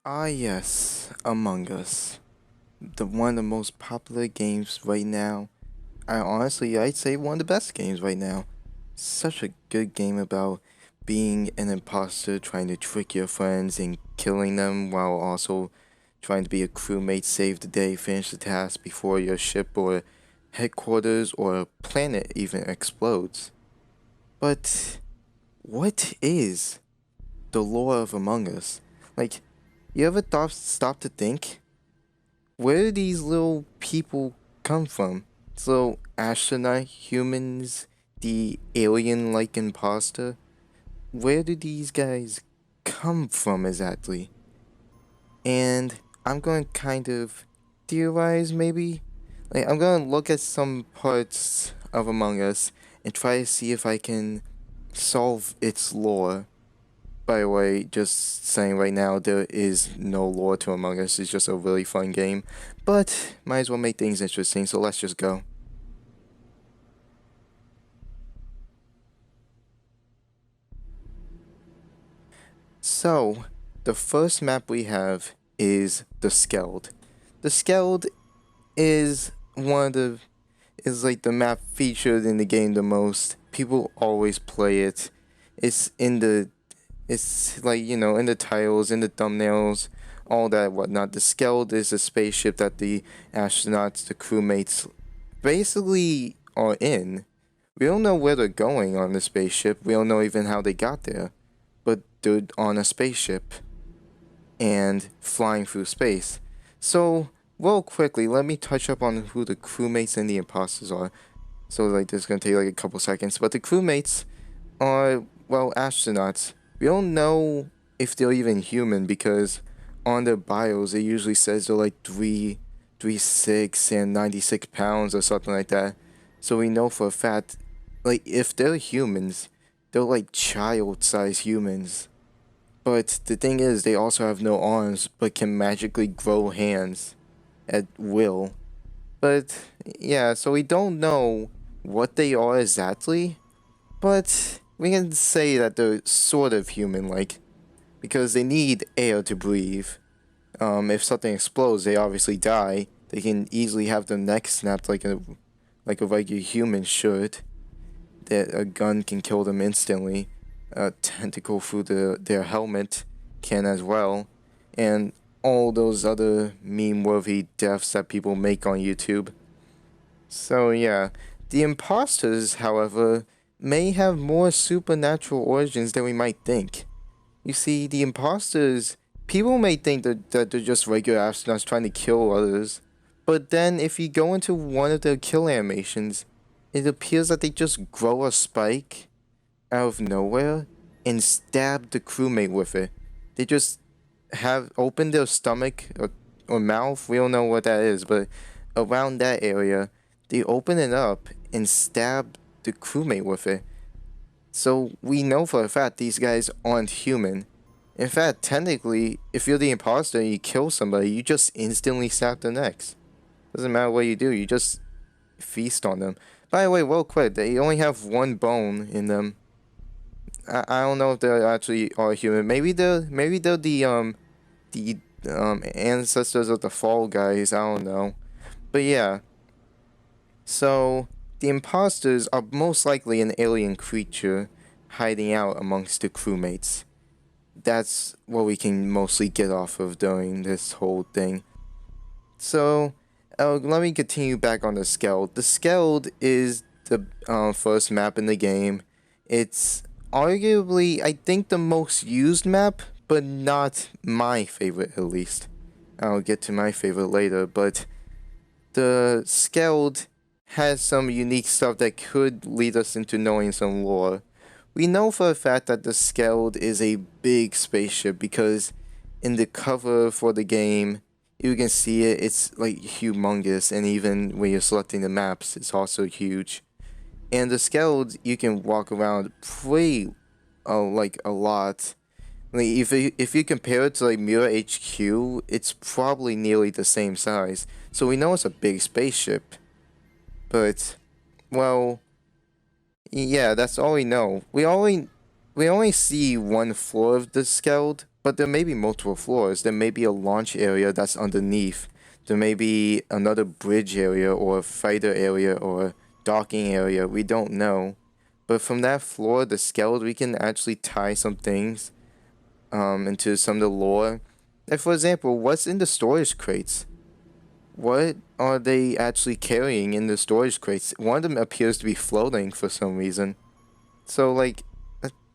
Ah yes, Among Us. The one of the most popular games right now. I'd say one of the best games right now. Such a good game about being an imposter, trying to trick your friends and killing them while also trying to be a crewmate, save the day, finish the task before your ship or headquarters or planet even explodes. But what is the lore of Among Us? Like, you ever stop to think? Where do these little people come from? So, astronaut humans, the alien like imposter? Where do these guys come from exactly? And I'm going to kind of theorize maybe. I'm going to look at some parts of Among Us and try to see if I can solve its lore. By the way, just saying right now, there is no lore to Among Us. It's just a really fun game. But might as well make things interesting, so let's just go. So, the first map we have is the Skeld. The Skeld is one of the is like the map featured in the game the most. People always play it. It's in the it's like, in the titles, in the thumbnails, all that whatnot. The Skeld is a spaceship that the astronauts, the crewmates, basically are in. We don't know where they're going on the spaceship. We don't know even how they got there. But they're on a spaceship and flying through space. So, real quickly, let me touch up on who the crewmates and the imposters are. So, this is gonna take like a couple seconds. But the crewmates are, well, astronauts. We don't know if they're even human because on their bios it usually says they're like 6 and 96 pounds or something like that. So we know for a fact, like, if they're humans, they're like child-sized humans. But the thing is, they also have no arms, but can magically grow hands at will. But yeah, so we don't know what they are exactly, but we can say that they're sort of human-like because they need air to breathe. If something explodes, they obviously die. They can easily have their neck snapped like a regular human should. That a gun can kill them instantly. A tentacle through their helmet can as well, and all those other meme-worthy deaths that people make on YouTube. So yeah, the imposters, however, may have more supernatural origins than we might think. You see, the imposters, people may think that they're just regular astronauts trying to kill others, but then if you go into one of their kill animations, it appears that they just grow a spike out of nowhere and stab the crewmate with it. They just have opened their stomach or mouth, we don't know what that is, but around that area, they open it up and stab the crewmate with it. So we know for a fact these guys aren't human. In fact, technically, if you're the imposter and you kill somebody, you just instantly snap their necks. Doesn't matter what you do, you just feast on them. By the way, real quick, they only have one bone in them. I don't know if they actually are human. Maybe they're the ancestors of the Fall Guys. I don't know, but yeah. So the imposters are most likely an alien creature hiding out amongst the crewmates. That's what we can mostly get off of during this whole thing. So, let me continue back on the Skeld. The Skeld is the first map in the game. It's arguably, I think, the most used map, but not my favorite at least. I'll get to my favorite later, but the Skeld has some unique stuff that could lead us into knowing some lore. We know for a fact that the Skeld is a big spaceship because in the cover for the game, you can see it, it's like humongous, and even when you're selecting the maps, it's also huge. And the Skeld, you can walk around pretty, like a lot. Like if you compare it to like Mira HQ, it's probably nearly the same size. So we know it's a big spaceship. But, well, yeah, that's all we know. We only see one floor of the Skeld, But there may be multiple floors. There may be a launch area that's underneath. There may be another bridge area or a fighter area or docking area. We don't know. But from that floor, the Skeld, we can actually tie some things into some of the lore. Like, for example, what's in the storage crates? What are they actually carrying in the storage crates? One of them appears to be floating for some reason. So, like,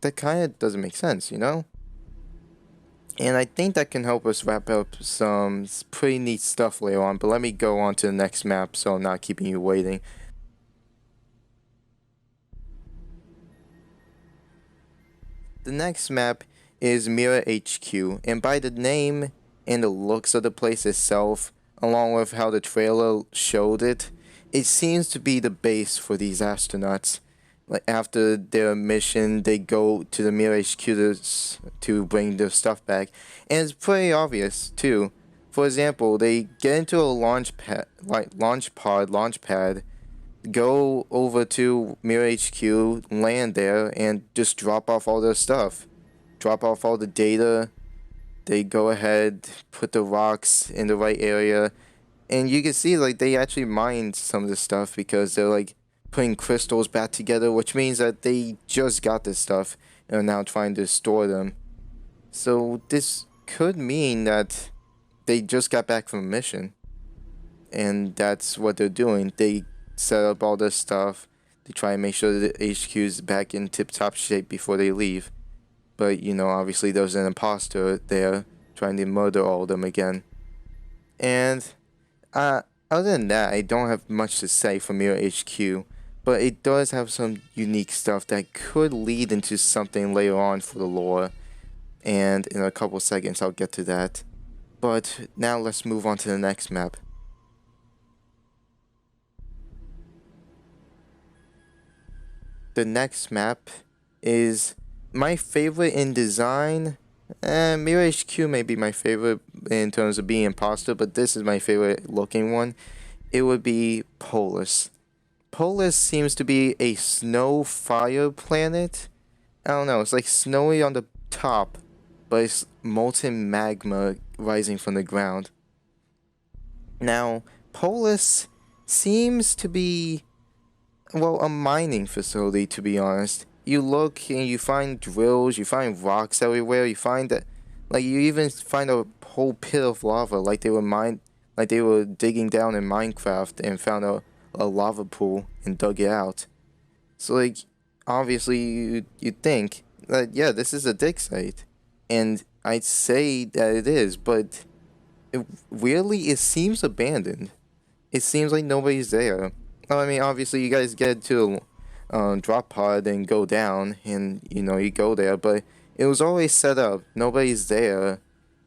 that kind of doesn't make sense, you know? And I think that can help us wrap up some pretty neat stuff later on. But let me go on to the next map so I'm not keeping you waiting. The next map is Mira HQ, and by the name and the looks of the place itself, along with how the trailer showed it, it seems to be the base for these astronauts. Like, after their mission, they go to the Mira HQ to bring their stuff back, and it's pretty obvious too. For example, they get into a launch pad, go over to Mira HQ, land there, and just drop off all their stuff. Drop off all the data. They go ahead, put the rocks in the right area, and you can see like they actually mined some of this stuff because they're like putting crystals back together, which means that they just got this stuff and are now trying to store them. So this could mean that they just got back from a mission, and that's what they're doing. They set up all this stuff. They try and make sure that the HQ is back in tip-top shape before they leave. But, you know, obviously there's an imposter there trying to murder all of them again. And other than that, I don't have much to say for Mira HQ. But it does have some unique stuff that could lead into something later on for the lore. And in a couple seconds, I'll get to that. But now let's move on to the next map. The next map is my favorite in design. Mira HQ may be my favorite in terms of being imposter, but this is my favorite looking one. It would be Polis. Polis seems to be a snow fire planet. I don't know, it's like snowy on the top, but it's molten magma rising from the ground. Now, Polis seems to be, well, a mining facility, to be honest. You look and you find drills, you find rocks everywhere, you find that, like, you even find a whole pit of lava, like they were digging down in Minecraft and found a lava pool and dug it out. So, like, obviously you'd think that, yeah, this is a dig site. And I'd say that it is, but weirdly, it seems abandoned. It seems like nobody's there. I mean, obviously, you guys get to drop pod and go down, and you know you go there, but it was always set up. Nobody's there,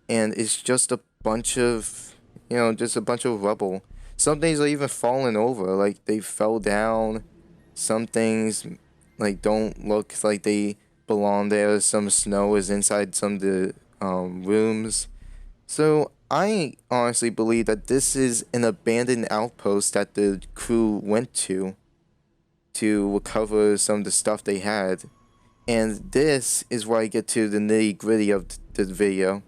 and it's just a bunch of rubble. Some things are even falling over, like they fell down. Some things like don't look like they belong there. Some snow is inside some of the rooms. So I honestly believe that this is an abandoned outpost that the crew went to recover some of the stuff they had. And this is where I get to the nitty-gritty of the video.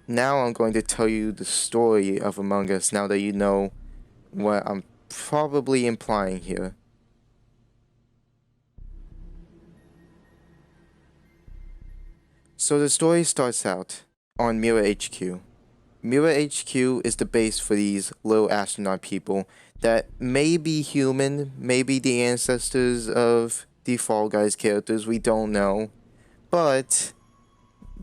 Now I'm going to tell you the story of Among Us, now that you know what I'm probably implying here. So the story starts out on Mira HQ. Mira HQ is the base for these little astronaut people that may be human, may be the ancestors of the Fall Guys characters, we don't know. But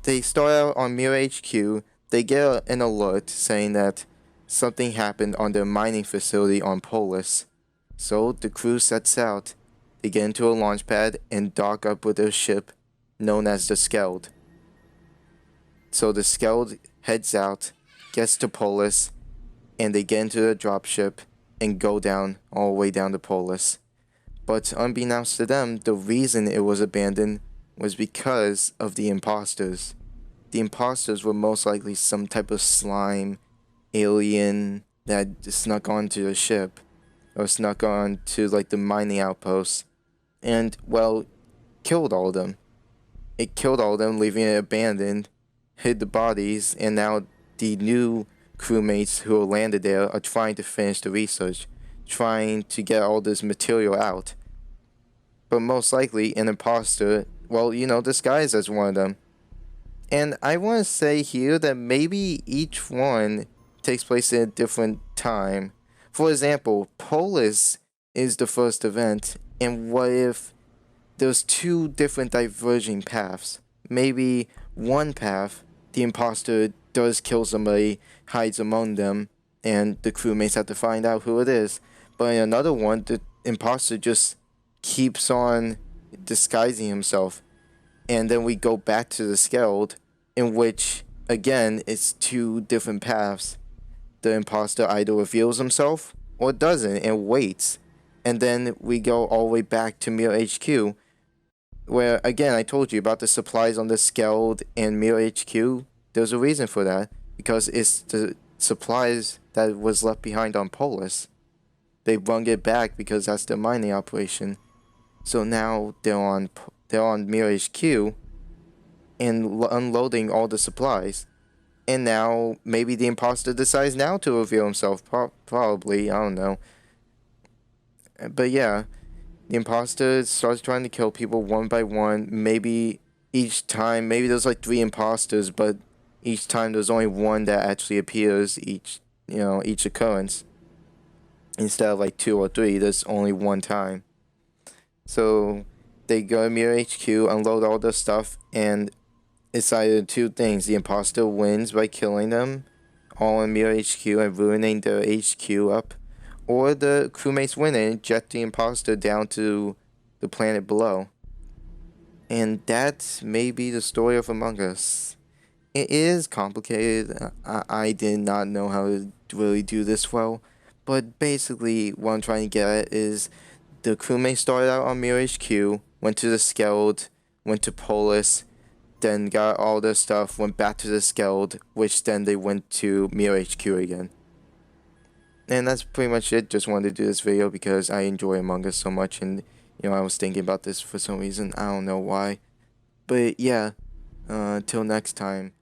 they start out on Mira HQ, they get an alert saying that something happened on their mining facility on Polis. So the crew sets out. They get into a launch pad and dock up with their ship, known as the Skeld. So the Skeld heads out, gets to Polis, and they get into the dropship and go down, all the way down to Polis. But unbeknownst to them, the reason it was abandoned was because of the imposters. The imposters were most likely some type of slime, alien that snuck onto the ship, or snuck on to like the mining outpost, and, well, killed all of them. It killed all of them, leaving it abandoned, hid the bodies, and now the new crewmates who landed there are trying to finish the research, trying to get all this material out. But most likely, an imposter, well, disguised as one of them. And I want to say here that maybe each one takes place in a different time. For example, Polis is the first event, and what if there's two different diverging paths? Maybe one path, the imposter does kill somebody, hides among them, and the crewmates have to find out who it is. But in another one, the imposter just keeps on disguising himself. And then we go back to the Skeld, in which, again, it's two different paths. The imposter either reveals himself or doesn't and waits. And then we go all the way back to Mira HQ, where, again, I told you about the supplies on the Skeld and Mira HQ. There's a reason for that, because it's the supplies that was left behind on Polis. They brung it back because that's their mining operation. So now they're on Mira HQ and unloading all the supplies. And now maybe the imposter decides now to reveal himself. Probably, I don't know. But yeah, the imposter starts trying to kill people one by one. Maybe each time, maybe there's like 3 imposters, but each time there's only one that actually appears each occurrence. Instead of like 2 or 3, there's only one time. So they go to Mira HQ, unload all their stuff, and it's either 2 things. The imposter wins by killing them all in Mira HQ and ruining their HQ up, or the crewmates win and jet the imposter down to the planet below. And that may be the story of Among Us. It is complicated. I did not know how to really do this well, but basically what I'm trying to get at is the crewmates started out on Mira HQ, went to the Skeld, went to Polis, then got all their stuff, went back to the Skeld, which then they went to Mira HQ again. And that's pretty much it. Just wanted to do this video because I enjoy Among Us so much, and I was thinking about this for some reason. I don't know why. But yeah, till next time.